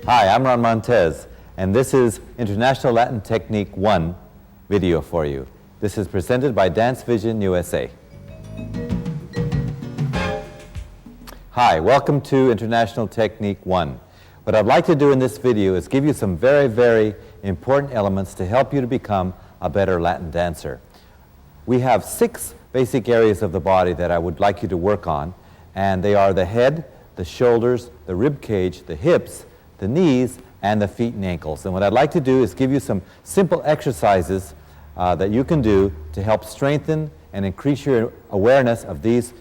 Hi, I'm Ron Montez, and this is International Latin Technique 1 video for you. This is presented by Dance Vision USA. Hi, welcome to International Technique 1. What I'd like to do in this video is give you some very, very important elements to help you to become a better Latin dancer. We have 6 basic areas of the body that I would like you to work on, and they are the head, the shoulders, the rib cage, the hips, the knees, and the feet and ankles. And what I'd like to do is give you some simple exercises that you can do to help strengthen and increase your awareness of these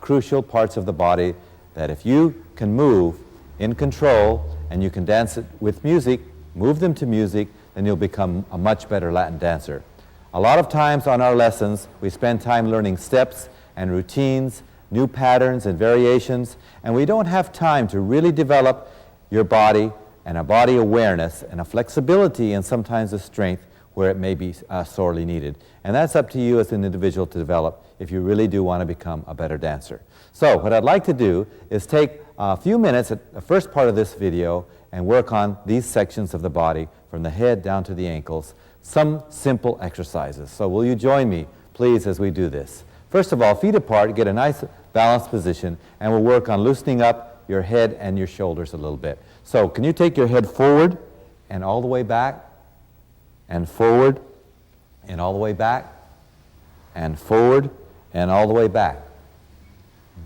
crucial parts of the body that if you can move in control and you can dance it with music, move them to music, then you'll become a much better Latin dancer. A lot of times on our lessons, we spend time learning steps and routines, new patterns and variations, and we don't have time to really develop your body and a body awareness and a flexibility and sometimes a strength where it may be sorely needed. And that's up to you as an individual to develop if you really do want to become a better dancer. So what I'd like to do is take a few minutes at the first part of this video and work on these sections of the body from the head down to the ankles, some simple exercises. So will you join me, please, as we do this? First of all, feet apart, get a nice balanced position, and we'll work on loosening up your head and your shoulders a little bit. So can you take your head forward and all the way back, and forward and all the way back, and forward and all the way back.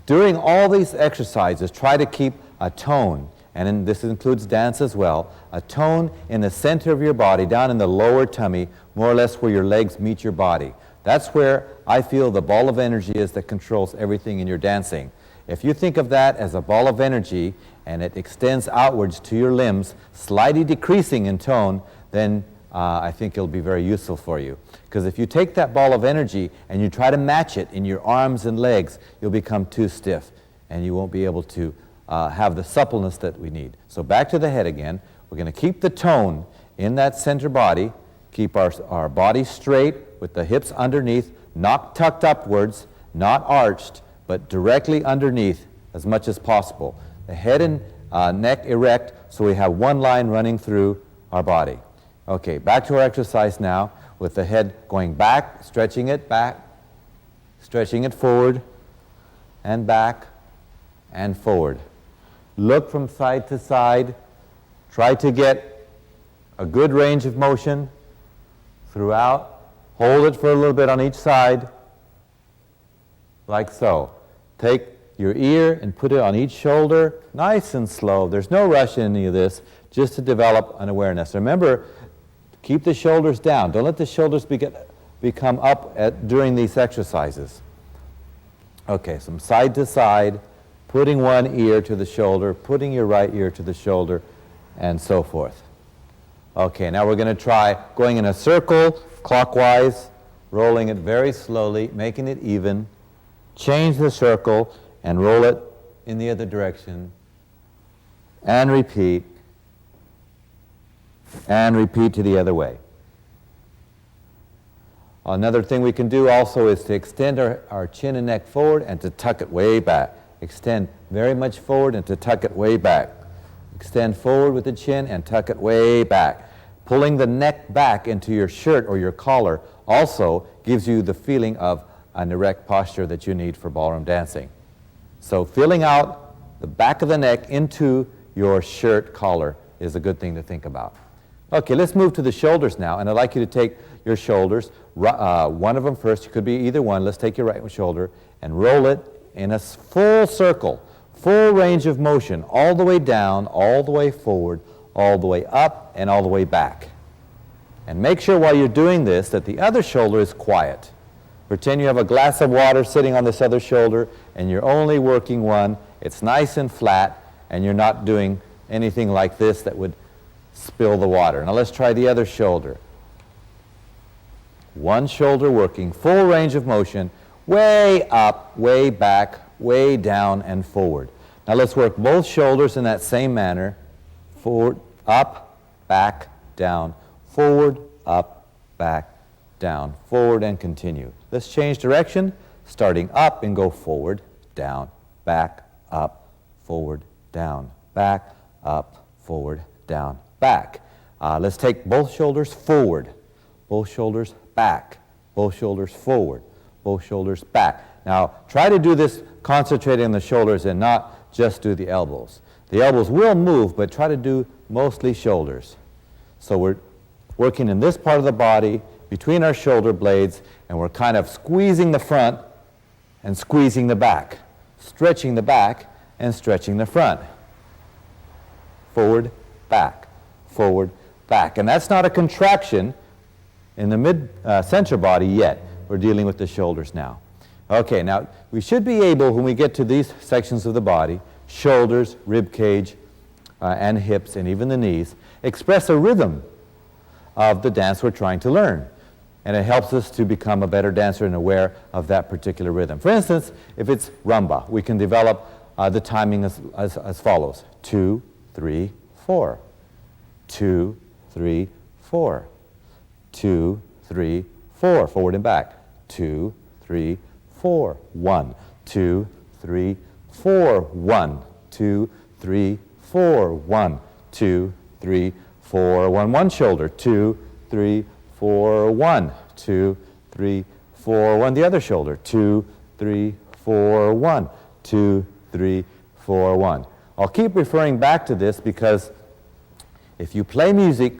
During all these exercises, try to keep a tone, and this includes dance as well, a tone in the center of your body, down in the lower tummy, more or less where your legs meet your body. That's where I feel the ball of energy is that controls everything in your dancing. If you think of that as a ball of energy and it extends outwards to your limbs, slightly decreasing in tone, then I think it'll be very useful for you. Because if you take that ball of energy and you try to match it in your arms and legs, you'll become too stiff and you won't be able to have the suppleness that we need. So back to the head again. We're going to keep the tone in that center body, keep our body straight with the hips underneath, not tucked upwards, not arched, but directly underneath as much as possible. The head and neck erect so we have one line running through our body. Okay, back to our exercise now with the head going back, stretching it forward and back and forward. Look from side to side. Try to get a good range of motion throughout. Hold it for a little bit on each side, like so. Take your ear and put it on each shoulder, nice and slow. There's no rush in any of this, just to develop an awareness. Remember, keep the shoulders down. Don't let the shoulders become up during these exercises. Okay, from side to side, putting one ear to the shoulder, putting your right ear to the shoulder, and so forth. Okay, now we're going to try going in a circle, clockwise, rolling it very slowly, making it even. Change the circle and roll it in the other direction. And repeat to the other way. Another thing we can do also is to extend our chin and neck forward and to tuck it way back. Extend very much forward and to tuck it way back. Extend forward with the chin and tuck it way back. Pulling the neck back into your shirt or your collar also gives you the feeling of an erect posture that you need for ballroom dancing. So filling out the back of the neck into your shirt collar is a good thing to think about. Okay, let's move to the shoulders now, and I'd like you to take your shoulders, one of them first, it could be either one. Let's take your right shoulder and roll it in a full circle, full range of motion, all the way down, all the way forward, all the way up, and all the way back. And make sure while you're doing this that the other shoulder is quiet. Pretend you have a glass of water sitting on this other shoulder and you're only working one. It's nice and flat and you're not doing anything like this that would spill the water. Now let's try the other shoulder. One shoulder working, full range of motion, way up, way back, way down and forward. Now let's work both shoulders in that same manner. Forward, up, back, down, forward, up, back, down, forward, and continue. Let's change direction, starting up and go forward, down, back, up, forward, down, back, up, forward, down, back. Let's take both shoulders forward, both shoulders back, both shoulders forward, both shoulders back. Now, try to do this concentrating on the shoulders and not just do the elbows. The elbows will move, but try to do mostly shoulders. So we're working in this part of the body between our shoulder blades, and we're kind of squeezing the front and squeezing the back, stretching the back and stretching the front. Forward, back, forward, back. And that's not a contraction in the mid-center body yet. We're dealing with the shoulders now. Okay, now we should be able, when we get to these sections of the body, shoulders, rib cage, and hips, and even the knees, express a rhythm of the dance we're trying to learn. And it helps us to become a better dancer and aware of that particular rhythm. For instance, if it's rumba, we can develop the timing as follows. 2, 3, 4. 2, 3, 4. 2, 3, 4. Forward and back. 2, 3, 4. 1, 2, 3, 4. 1, 2, 3, 4. 1, 2, 3, 4. 1. One shoulder. 2, 3, 4. 1, 2, 3, 4. 1. The other shoulder. 2, 3, 4. 1, 2, 3, 4. 1. I'll keep referring back to this because if you play music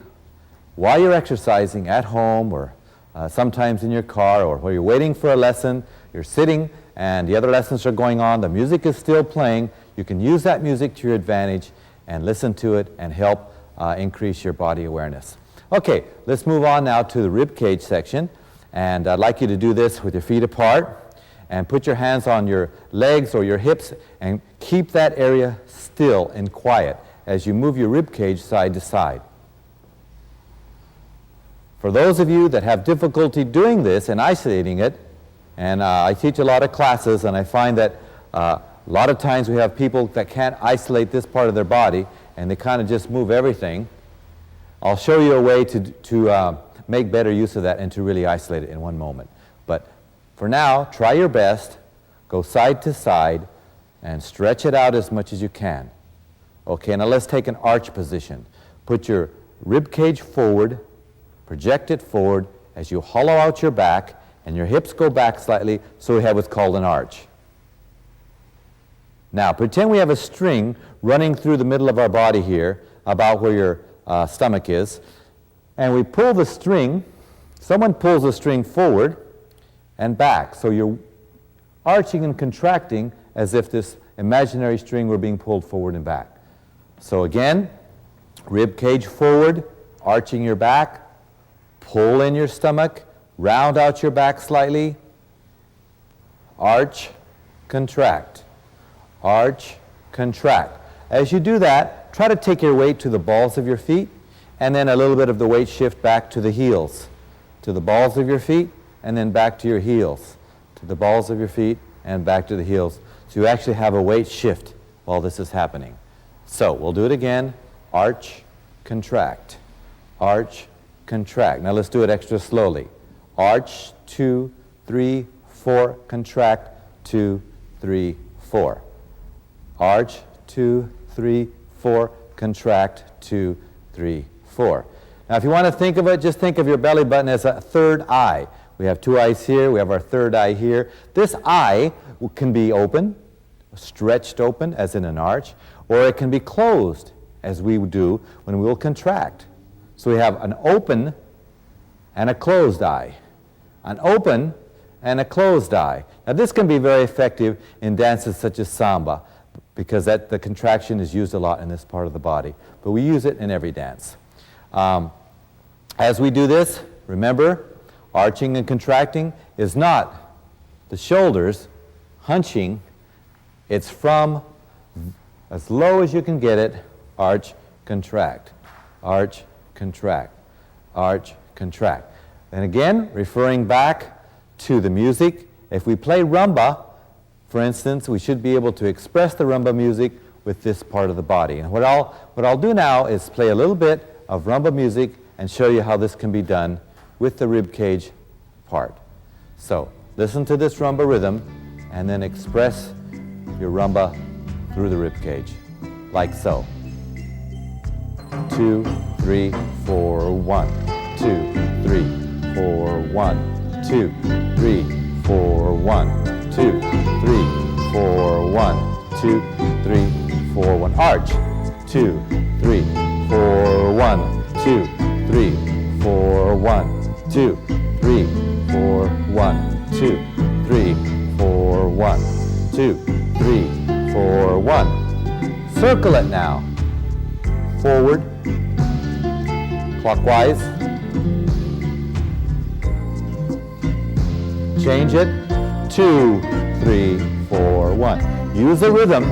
while you're exercising at home or sometimes in your car or while you're waiting for a lesson, you're sitting and the other lessons are going on, the music is still playing, you can use that music to your advantage and listen to it and help increase your body awareness. Okay, let's move on now to the rib cage section, and I'd like you to do this with your feet apart and put your hands on your legs or your hips and keep that area still and quiet as you move your rib cage side to side. For those of you that have difficulty doing this and isolating it, and I teach a lot of classes, and I find that a lot of times we have people that can't isolate this part of their body, and they kind of just move everything. I'll show you a way to make better use of that and to really isolate it in one moment. But for now, try your best, go side to side, and stretch it out as much as you can. Okay, now let's take an arch position. Put your rib cage forward, project it forward as you hollow out your back, and your hips go back slightly, so we have what's called an arch. Now, pretend we have a string running through the middle of our body here, about where your stomach is, and we pull the string, someone pulls the string forward and back, so you're arching and contracting as if this imaginary string were being pulled forward and back. So again, rib cage forward, arching your back, pull in your stomach, round out your back slightly, arch, contract, arch, contract. As you do that, try to take your weight to the balls of your feet, and then a little bit of the weight shift back to the heels, to the balls of your feet, and then back to your heels, to the balls of your feet, and back to the heels. So you actually have a weight shift while this is happening. So we'll do it again. Arch, contract, arch, contract. Now let's do it extra slowly. Arch, 2, 3, 4, contract, 2, 3, 4. Arch, 2, 3, 4, contract, 2, 3, 4. Now if you want to think of it, just think of your belly button as a third eye. We have two eyes here, we have our third eye here. This eye can be open, stretched open as in an arch, or it can be closed as we do when we will contract. So we have an open and a closed eye. An open and a closed eye. Now this can be very effective in dances such as samba because the contraction is used a lot in this part of the body. But we use it in every dance. As we do this, remember, arching and contracting is not the shoulders hunching. It's from as low as you can get it, arch, contract, arch, contract, arch, contract. And again, referring back to the music, if we play rumba, for instance, we should be able to express the rumba music with this part of the body. And what I'll do now is play a little bit of rumba music and show you how this can be done with the rib cage part. So listen to this rumba rhythm and then express your rumba through the rib cage, like so. 2, 3, 4, 1, 2, 3, 4, 1, 2, 3, 4, 1, 2, 3, 4, 1, 2, 3, 4, 1. Arch. 2, 3, 4, 1, 2, 3, 4, 1, 2, 3, 4, 1, 2, 3, 4, 1, 2, 3, 4, 1. Circle it now. Forward, clockwise. Change it. 2, 3, 4, 1. Use the rhythm.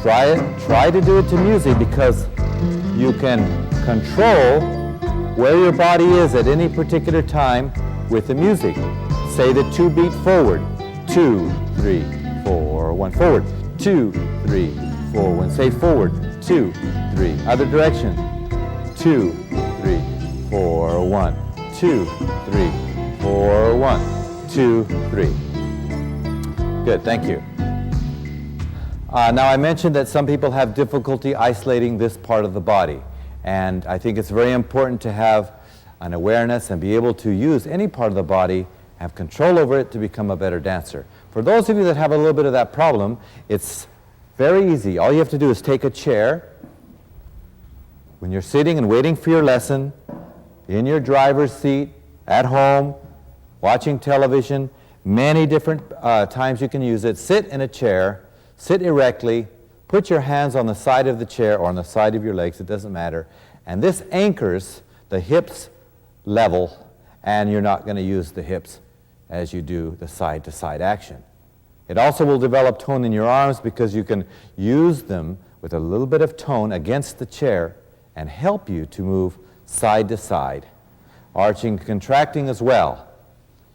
Try it. Try to do it to music because you can control where your body is at any particular time with the music. Say the 2 beat forward. 2, 3, 4, 1. Forward. 2, 3, 4, 1. Say forward. 2, 3. Other direction. 2, 3, 4, 1. 2, 3, 4, 1. 2, 3. Good, thank you. Now I mentioned that some people have difficulty isolating this part of the body. And I think it's very important to have an awareness and be able to use any part of the body, have control over it to become a better dancer. For those of you that have a little bit of that problem, it's very easy. All you have to do is take a chair. When you're sitting and waiting for your lesson, in your driver's seat, at home, watching television, many different times you can use it. Sit in a chair, sit erectly, put your hands on the side of the chair or on the side of your legs, it doesn't matter. And this anchors the hips level, and you're not going to use the hips as you do the side-to-side action. It also will develop tone in your arms because you can use them with a little bit of tone against the chair and help you to move side to side. Arching, contracting as well.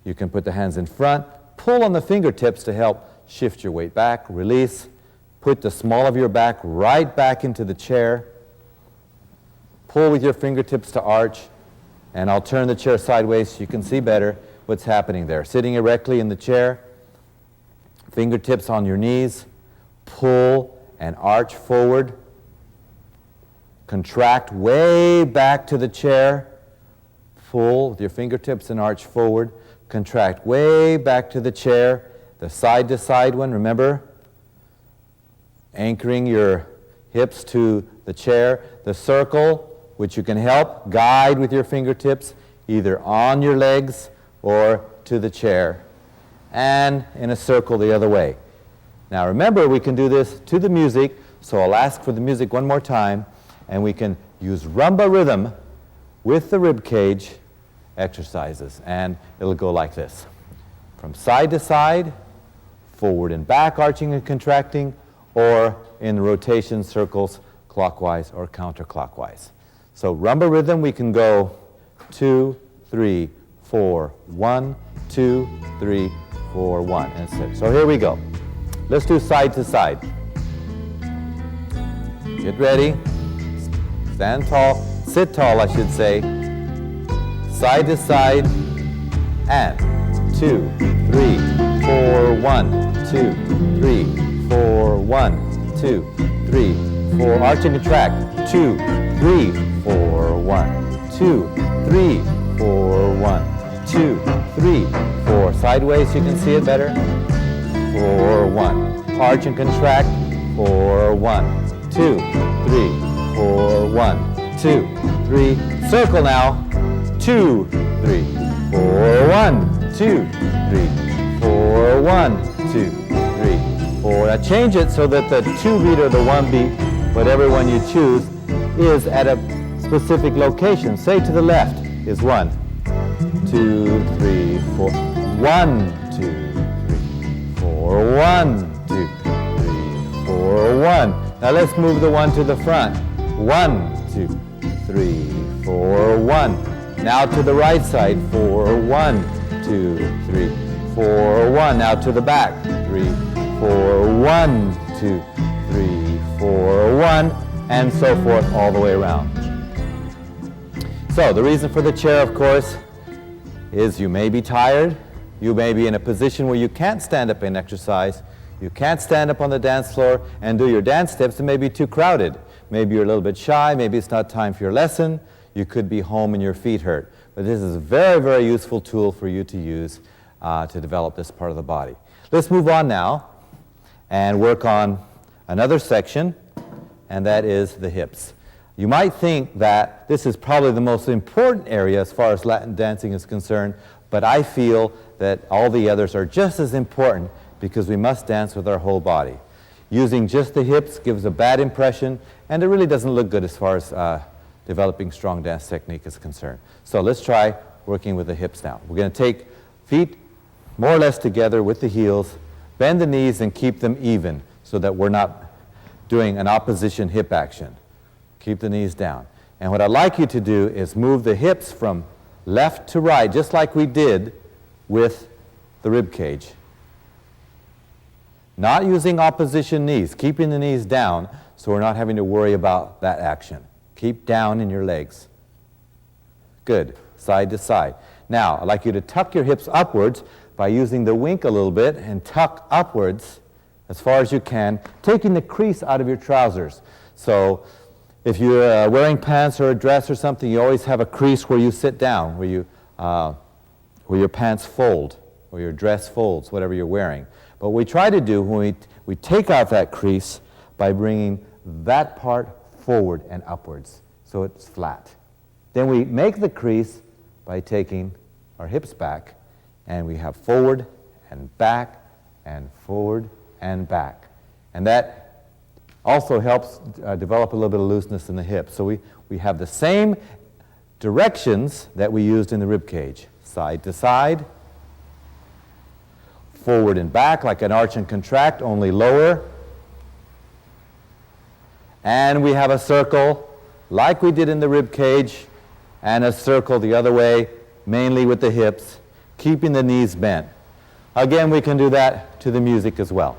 You can put the hands in front, pull on the fingertips to help shift your weight back, release, put the small of your back right back into the chair, pull with your fingertips to arch, and I'll turn the chair sideways so you can see better what's happening there. Sitting erectly in the chair, fingertips on your knees, pull and arch forward, contract way back to the chair, pull with your fingertips and arch forward, contract way back to the chair, the side-to-side one, remember? Anchoring your hips to the chair, the circle, which you can help guide with your fingertips, either on your legs or to the chair, and in a circle the other way. Now remember, we can do this to the music, so I'll ask for the music one more time, and we can use rumba rhythm with the rib cage exercises, and it'll go like this. From side to side, forward and back, arching and contracting, or in the rotation circles, clockwise or counterclockwise. So rumba rhythm, we can go 2, 3, 4, 1, 2, 3, 4, 1, and sit. So here we go. Let's do side to side. Get ready. Stand tall. Sit tall, I should say. Side to side, and 2, 3, 4, 1, 2, 3, 4, 1, 2, 3, 4. Arch and contract. 2, 3, 4, 1, 2, 3, 4, 1, 2, 3, 4. Sideways, you can see it better. 4, 1. Arch and contract. 4, 1, 2, 3, 4, 1, 2, 3. Circle now. 2, 3, 4, 1, 2, 3, 4, 1, 2, 3, 4. Now change it so that the 2 beat or the 1 beat, whatever one you choose, is at a specific location. Say to the left is 1, 2, 3, 4. 1, 2, 3, 4. 1, 2, 3, 4. 1. Now let's move the 1 to the front. 1, 2, 3, 4. 1. Now to the right side, 4, 1, 2, 3, 4, 1. Now to the back, 3, 4, 1, 2, 3, 4, 1, and so forth all the way around. So the reason for the chair, of course, is you may be tired, you may be in a position where you can't stand up and exercise, you can't stand up on the dance floor and do your dance steps, it may be too crowded. Maybe you're a little bit shy, maybe it's not time for your lesson, you could be home and your feet hurt. But this is a very, very useful tool for you to use to develop this part of the body. Let's move on now and work on another section, and that is the hips. You might think that this is probably the most important area as far as Latin dancing is concerned, but I feel that all the others are just as important because we must dance with our whole body. Using just the hips gives a bad impression, and it really doesn't look good as far as developing strong dance technique is concerned. So let's try working with the hips now. We're going to take feet more or less together with the heels, bend the knees and keep them even so that we're not doing an opposition hip action. Keep the knees down. And what I'd like you to do is move the hips from left to right, just like we did with the rib cage. Not using opposition knees, keeping the knees down so we're not having to worry about that action. Keep down in your legs. Good. Side to side. Now, I'd like you to tuck your hips upwards by using the wink a little bit and tuck upwards as far as you can, taking the crease out of your trousers. So if you're wearing pants or a dress or something, you always have a crease where you sit down, where your pants fold, or your dress folds, whatever you're wearing. But what we try to do when we take out that crease by bringing that part forward and upwards so it's flat. Then we make the crease by taking our hips back, and we have forward and back and forward and back. And that also helps develop a little bit of looseness in the hips. So we have the same directions that we used in the rib cage. Side to side, forward and back like an arch and contract, only lower. And we have a circle like we did in the rib cage, and a circle the other way, mainly with the hips, keeping the knees bent. Again, we can do that to the music as well.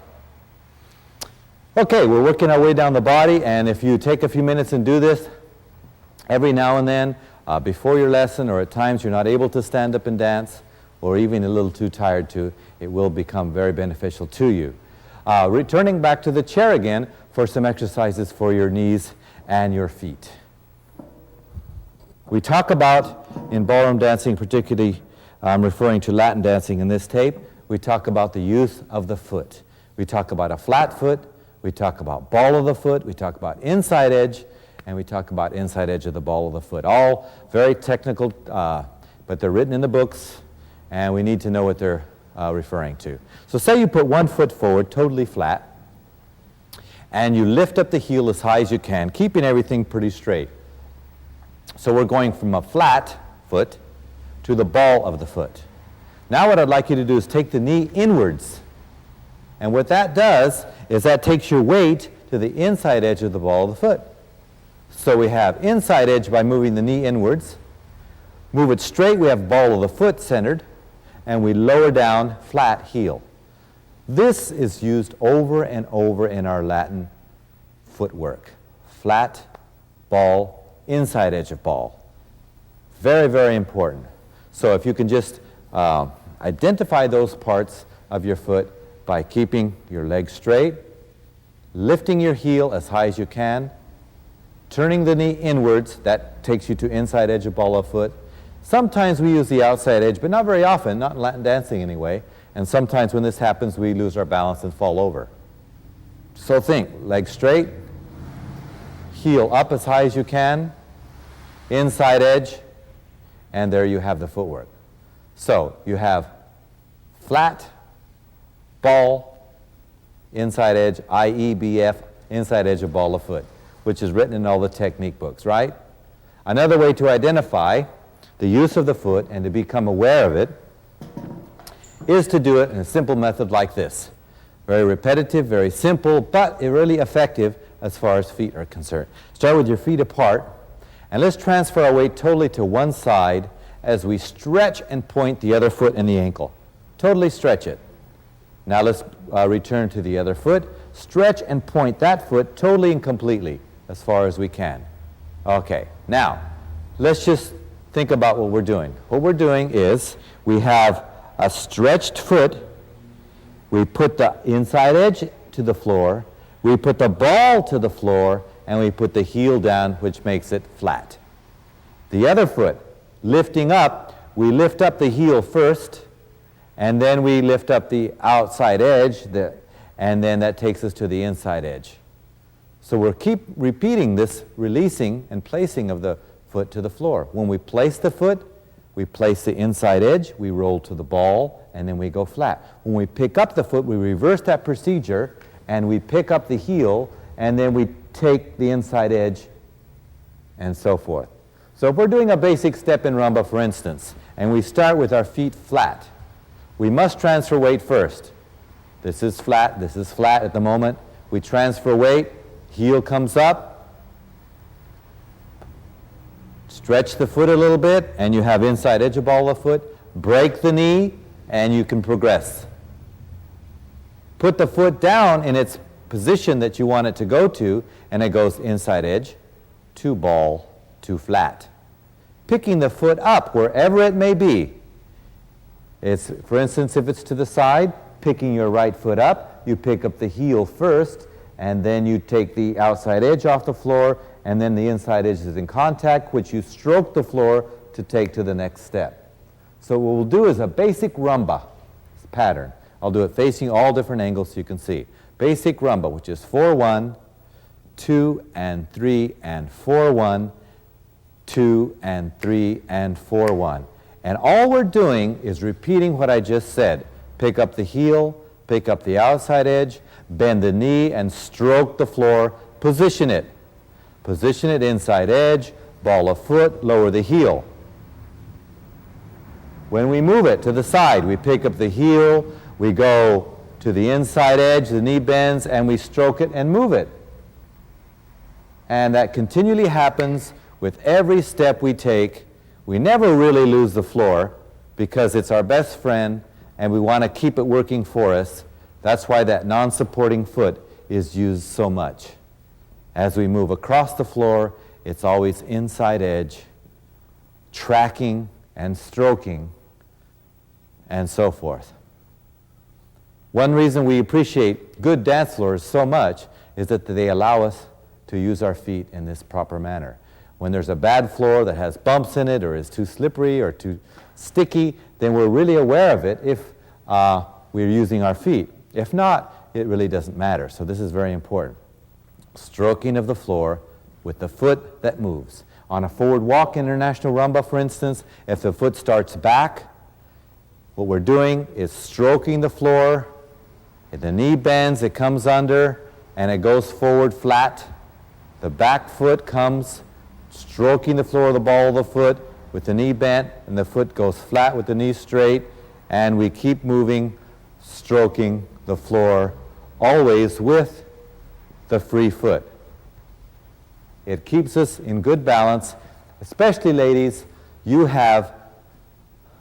Okay, we're working our way down the body, and if you take a few minutes and do this every now and then, before your lesson, or at times you're not able to stand up and dance, or even a little too tired to, it will become very beneficial to you. Returning back to the chair again for some exercises for your knees and your feet. We talk about, in ballroom dancing particularly, I'm referring to Latin dancing in this tape, we talk about the use of the foot. We talk about a flat foot, we talk about ball of the foot, we talk about inside edge, and we talk about inside edge of the ball of the foot. All very technical, but they're written in the books, and we need to know what they're referring to. So say you put one foot forward, totally flat, and you lift up the heel as high as you can, keeping everything pretty straight. So we're going from a flat foot to the ball of the foot. Now what I'd like you to do is take the knee inwards. And what that does is that takes your weight to the inside edge of the ball of the foot. So we have inside edge by moving the knee inwards. Move it straight, we have ball of the foot centered, and we lower down flat heel. This is used over and over in our Latin footwork. Flat, ball, inside edge of ball. Very, very important. So if you can just identify those parts of your foot by keeping your legs straight, lifting your heel as high as you can, turning the knee inwards, that takes you to inside edge of ball of foot. Sometimes we use the outside edge, but not very often, not in Latin dancing anyway. And sometimes when this happens, we lose our balance and fall over. So think, legs straight, heel up as high as you can, inside edge, and there you have the footwork. So you have flat, ball, inside edge, IEBF, inside edge of ball of foot, which is written in all the technique books, right? Another way to identify the use of the foot and to become aware of it is to do it in a simple method like this. Very repetitive, very simple, but really effective as far as feet are concerned. Start with your feet apart, and let's transfer our weight totally to one side as we stretch and point the other foot and the ankle. Totally stretch it. Now let's return to the other foot. Stretch and point that foot totally and completely as far as we can. Okay, now let's just think about what we're doing. What we're doing is we have a stretched foot. We put the inside edge to the floor. We put the ball to the floor, and we put the heel down, which makes it flat. The other foot, lifting up, we lift up the heel first, and then we lift up the outside edge, and then that takes us to the inside edge. So we'll keep repeating this releasing and placing of the foot to the floor. When we place the foot, we place the inside edge, we roll to the ball, and then we go flat. When we pick up the foot, we reverse that procedure, and we pick up the heel, and then we take the inside edge, and so forth. So if we're doing a basic step in rumba, for instance, and we start with our feet flat, we must transfer weight first. This is flat at the moment. We transfer weight, heel comes up, stretch the foot a little bit, and you have inside edge of ball of the foot. Break the knee, and you can progress. Put the foot down in its position that you want it to go to, and it goes inside edge, to ball, to flat. Picking the foot up wherever it may be. It's, for instance, if it's to the side, picking your right foot up, you pick up the heel first, and then you take the outside edge off the floor, and then the inside edge is in contact, which you stroke the floor to take to the next step. So what we'll do is a basic rumba pattern. I'll do it facing all different angles so you can see. Basic rumba, which is 4-1, 2 and 3 and 4-1, 2 and 3 and 4-1. And all we're doing is repeating what I just said. Pick up the heel, pick up the outside edge, bend the knee and stroke the floor, position it. Position it inside edge, ball of foot, lower the heel. When we move it to the side, we pick up the heel, we go to the inside edge, the knee bends, and we stroke it and move it. And that continually happens with every step we take. We never really lose the floor because it's our best friend and we want to keep it working for us. That's why that non-supporting foot is used so much. As we move across the floor, it's always inside edge, tracking and stroking, and so forth. One reason we appreciate good dance floors so much is that they allow us to use our feet in this proper manner. When there's a bad floor that has bumps in it or is too slippery or too sticky, then we're really aware of it if we're using our feet. If not, it really doesn't matter. So this is very important. Stroking of the floor with the foot that moves. On a forward walk international rumba, for instance, if the foot starts back, what we're doing is stroking the floor. If the knee bends, it comes under, and it goes forward flat. The back foot comes, stroking the floor of the ball of the foot with the knee bent, and the foot goes flat with the knee straight, and we keep moving, stroking the floor, always with the free foot. It keeps us in good balance. Especially ladies, you have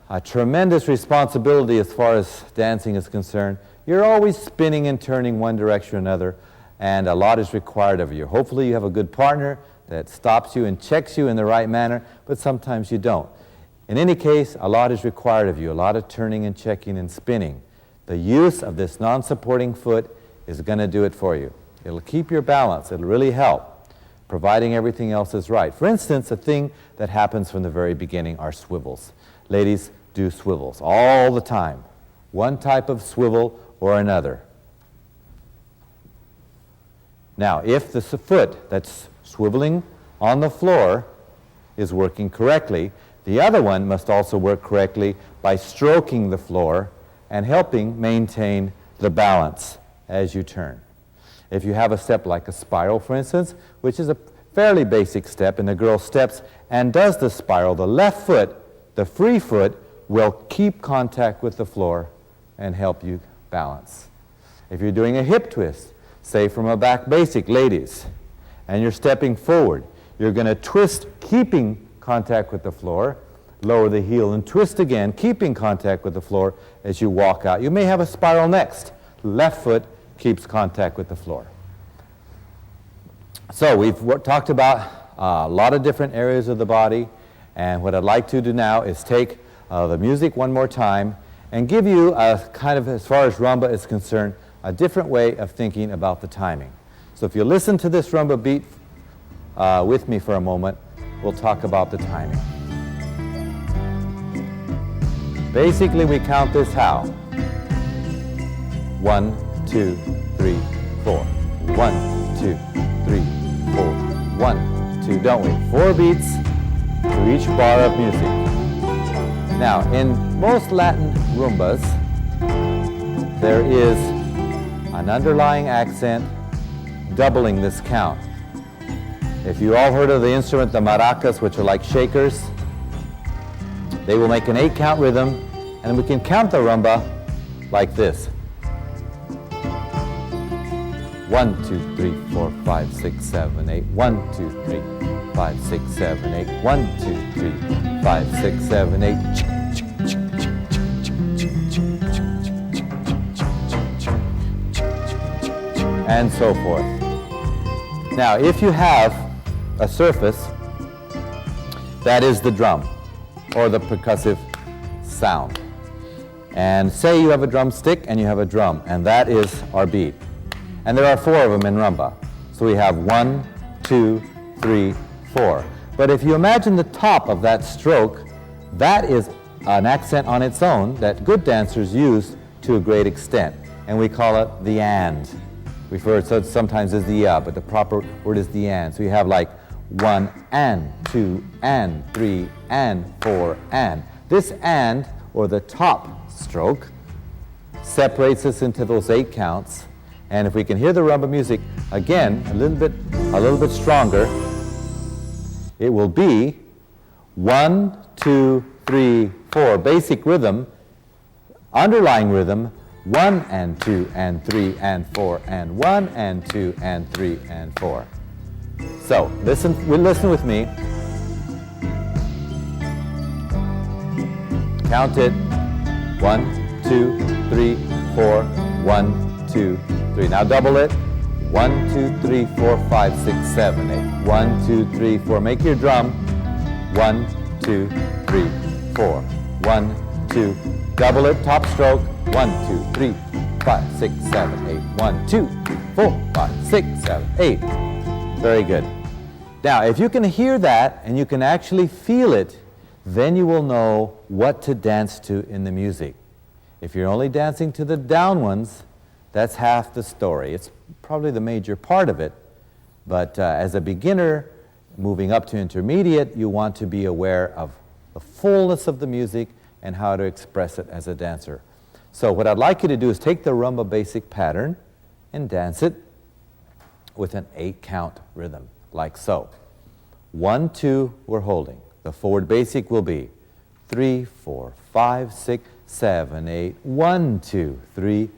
a tremendous responsibility as far as dancing is concerned. You're always spinning and turning one direction or another, and a lot is required of you. Hopefully you have a good partner that stops you and checks you in the right manner, but sometimes you don't. In any case, a lot is required of you, a lot of turning and checking and spinning. The use of this non-supporting foot is going to do it for you. It'll keep your balance. It'll really help, providing everything else is right. For instance, a thing that happens from the very beginning are swivels. Ladies do swivels all the time. One type of swivel or another. Now, if the foot that's swiveling on the floor is working correctly, the other one must also work correctly by stroking the floor and helping maintain the balance as you turn. If you have a step like a spiral, for instance, which is a fairly basic step, and the girl steps and does the spiral, the left foot, the free foot, will keep contact with the floor and help you balance. If you're doing a hip twist, say from a back basic, ladies, and you're stepping forward, you're going to twist, keeping contact with the floor, lower the heel and twist again, keeping contact with the floor as you walk out. You may have a spiral next. Left foot keeps contact with the floor. So we've talked about a lot of different areas of the body, and what I'd like to do now is take the music one more time and give you a kind of, as far as rumba is concerned, a different way of thinking about the timing. So if you listen to this rumba beat with me for a moment, we'll talk about the timing. Basically, we count this how? 1, 2, 3, 4. 1, 2, 3, 4. 1, 2, don't we? 4 beats to each bar of music. Now, in most Latin rumbas, there is an underlying accent doubling this count. If you all heard of the instrument, the maracas, which are like shakers, they will make an 8-count rhythm, and we can count the rumba like this. 1, 2, 3, 4, 5, 6, 7, 8. 1, 2, 3, 5, 6, 7, 8. 1, 2, 3, 5, 6, 7, 8. And so forth. Now, if you have a surface that is the drum or the percussive sound, and say you have a drumstick and you have a drum, and that is our beat. And there are 4 of them in rumba. So we have 1, 2, 3, 4. But if you imagine the top of that stroke, that is an accent on its own that good dancers use to a great extent. And we call it the and. We refer to it sometimes as the ya, but the proper word is the and. So you have like 1 and 2 and 3 and 4 and. This and, or the top stroke, separates us into those 8 counts. And if we can hear the rumba music again a little bit stronger, it will be 1, 2, 3, 4, basic rhythm, underlying rhythm, 1 and 2 and 3 and 4 and 1 and 2 and 3 and 4. So listen with me. Count it. 1, 2, 3, 4, 1, 2, 3. Now double it. 1, 2, 3, 4, 5, 6, 7, 8. 1, 2, 3, 4. Make your drum. 1, 2, 3, 4. 1, 2. Double it. Top stroke. 1, 2, 3, 5, 6, 7, 8. 1, 2, 3, 4, 5, 6, 7, 8. Very good. Now, if you can hear that and you can actually feel it, then you will know what to dance to in the music. If you're only dancing to the down ones, that's half the story. It's probably the major part of it, but as a beginner, moving up to intermediate, you want to be aware of the fullness of the music and how to express it as a dancer. So what I'd like you to do is take the rumba basic pattern and dance it with an 8-count rhythm, like so. 1, 2, we're holding. The forward basic will be 3, 4, 5, 6, 7, 8. 1, 2, 3,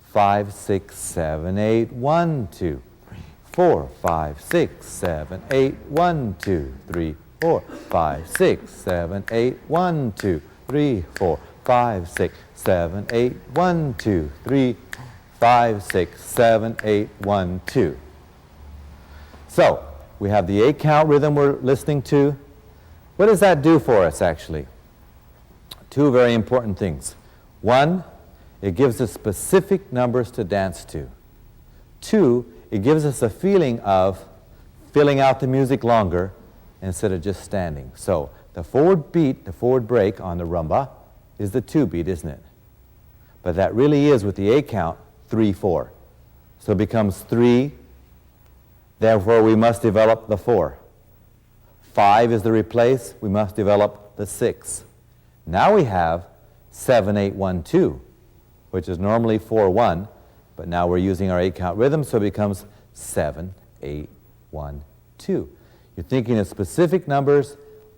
5, 6, 7, 8. 1, 2, 3, 4, 5, 6, 7, 8. 1, 2, 3, 4, 5, 6, 7, 8. 1, 2, 3, 4, 5, 6, 7, 8. 1, 2, 3, 5, 6, 7, 8. 1, 2. So we have the 8-count rhythm we're listening to. What does that do for us, actually? 2 very important things. 1, it gives us specific numbers to dance to. 2, it gives us a feeling of filling out the music longer instead of just standing. So the forward beat, the forward break on the rumba is the 2 beat, isn't it? But that really is, with the 8-count, 3, 4. So it becomes 3, therefore we must develop the 4. 5 is the replace, we must develop the 6. Now we have 7, 8, 1, 2, which is normally 4, 1, but now we're using our 8-count rhythm, so it becomes 7, 8, 1, 2. You're thinking of specific numbers,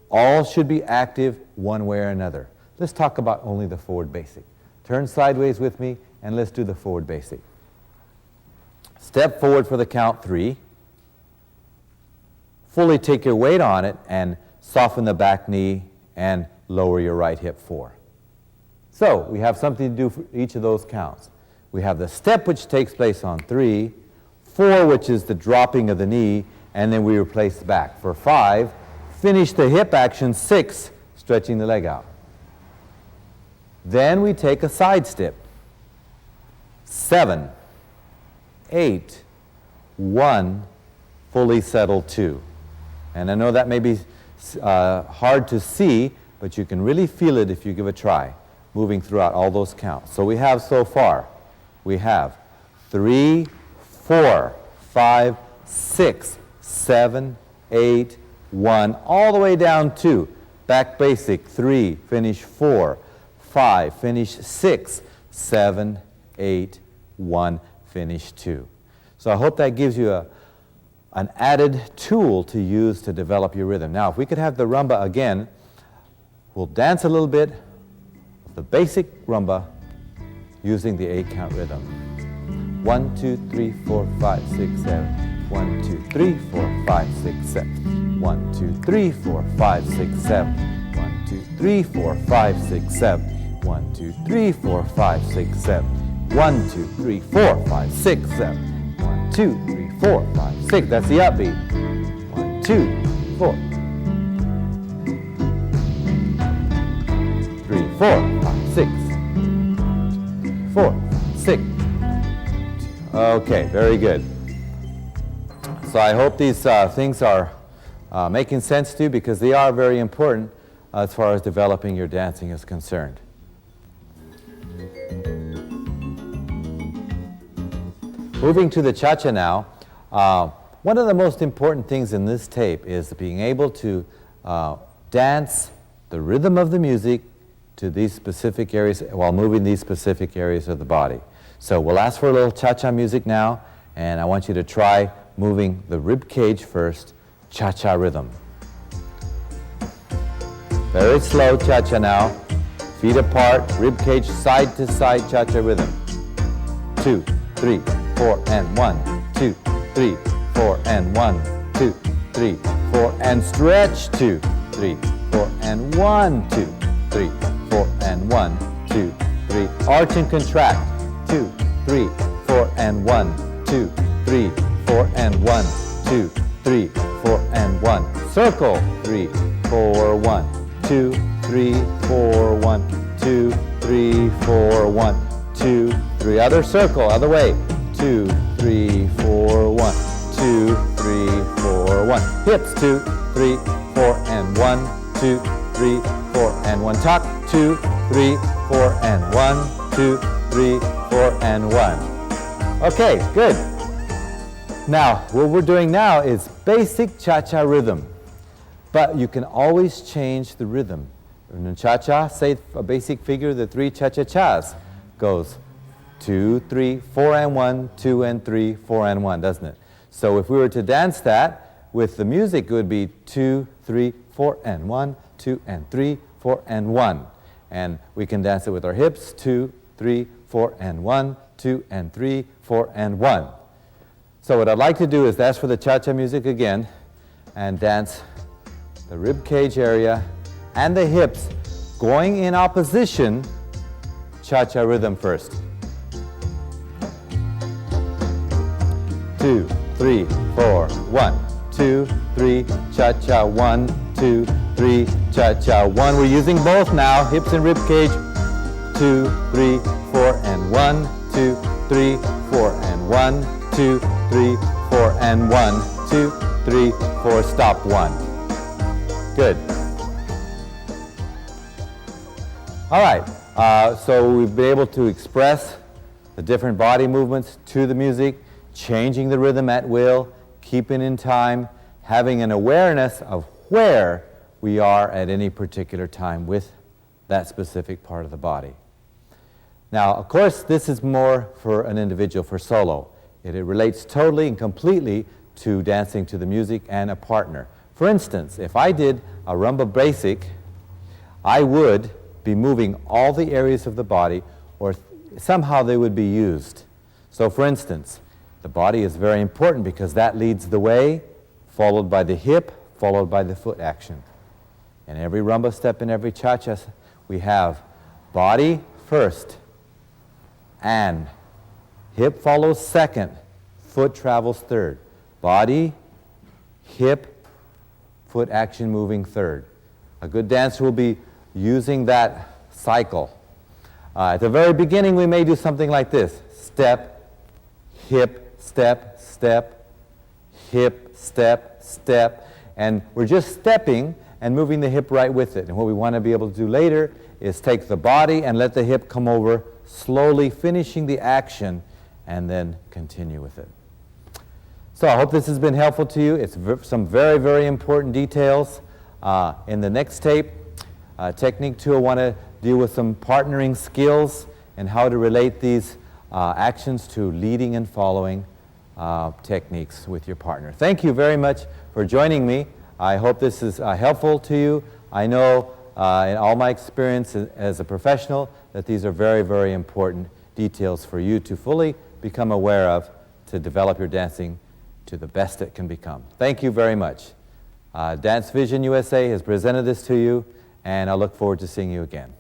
all should be active one way or another. Let's talk about only the forward basic. Turn sideways with me, and let's do the forward basic. Step forward for the count 3. Fully take your weight on it and soften the back knee and lower your right hip 4. So we have something to do for each of those counts. We have the step, which takes place on 3, 4, which is the dropping of the knee, and then we replace the back. For 5, finish the hip action. 6, stretching the leg out. Then we take a side step. 7, 8, 1, fully settle 2. And I know that may be hard to see, but you can really feel it if you give it a try, moving throughout all those counts. So we have so far, we have 3, 4, 5, 6, 7, 8, 1, all the way down to back basic, 3, finish 4, 5, finish 6, 7, 8, 1, finish 2. So I hope that gives you an added tool to use to develop your rhythm. Now, if we could have the rumba again, we'll dance a little bit, the basic rumba, using the 8-count rhythm. 1, 2, 3, 4, 5, 6, 7. 1, 2, 3, 4, 5, 6, 7. 1, 2, 3, 4, 5, 6, 7. 1, 2, 3, 4, 5, 6, 7. 1, 2, 3, 4, 5, 6, 7. 1, 2, 3, 4, 5, 6, 7. 1, 2, 3, 4, 5, 6. That's the upbeat. 1, 2, 4. 3, 4, 5, 6. 4, 6. Okay, very good. So I hope these things are making sense to you, because they are very important as far as developing your dancing is concerned. Moving to the cha-cha now, one of the most important things in this tape is being able to dance the rhythm of the music to these specific areas while moving these specific areas of the body. So we'll ask for a little cha-cha music now, and I want you to try moving the rib cage first, cha-cha rhythm. Very slow cha-cha now, feet apart, rib cage side to side cha-cha rhythm. 2, 3, 4, and 1, 2, 3, 4, and 1, 2, 3, 4, and stretch, 2, 3, 4, and 1, 2, 3, 4, and 1, 2, 3, arch and contract, 2, 3, 4, and 1, 2, 3, 4, and 1, 2, 3, 4, and 1, circle, 3, 4, 1, 2, 3, 4, 1, 2, 3, 4, 1, 2, 3, other circle, other way, 2, 3, 4, 1, 2, 3, 4, 1, hips, 2, 3, 4, and 1, 2, 3, 4, and 1, tuck, 2, 3, 4, and 1, 2, 3, 4, and 1. Okay, good. Now, what we're doing now is basic cha-cha rhythm, but you can always change the rhythm. In the cha-cha, say a basic figure, the 3 cha-cha-chas goes 2, 3, 4, and 1, 2, and 3, 4, and 1, doesn't it? So if we were to dance that with the music, it would be 2, 3, 4, and 1, 2, and 3, 4, and 1. And we can dance it with our hips, 2, 3, 4, and 1, 2, and 3, 4, and 1. So what I'd like to do is ask for the cha-cha music again and dance the rib cage area and the hips going in opposition, cha-cha rhythm first. 2, 3, 4, 1, 2, 3, cha-cha, 1, 2, 3, cha-cha, 1. We're using both now, hips and rib cage. 2, 3, 4, and 1, 2, 3, 4, and 1, 2, 3, 4, and 1, 2, 3, 4, stop 1. Good. All right, so we've been able to express the different body movements to the music, changing the rhythm at will, keeping in time, having an awareness of where we are at any particular time with that specific part of the body. Now, of course, this is more for an individual, for solo. It relates totally and completely to dancing to the music and a partner. For instance, if I did a rumba basic, I would be moving all the areas of the body, or somehow they would be used. So for instance, the body is very important because that leads the way, followed by the hip, followed by the foot action. In every rumba step and every cha-cha, we have body first, and hip follows second, foot travels third. Body, hip, foot action moving third. A good dancer will be using that cycle. At the very beginning, we may do something like this. Step, hip, step, step, hip, step, step. And we're just stepping and moving the hip right with it. And what we want to be able to do later is take the body and let the hip come over, slowly finishing the action, and then continue with it. So I hope this has been helpful to you. It's some very, very important details. In the next tape, Technique 2, I want to deal with some partnering skills and how to relate these actions to leading and following techniques with your partner. Thank you very much for joining me. I hope this is helpful to you. I know in all my experience as a professional that these are very, very important details for you to fully become aware of to develop your dancing to the best it can become. Thank you very much. Dance Vision USA has presented this to you, and I look forward to seeing you again.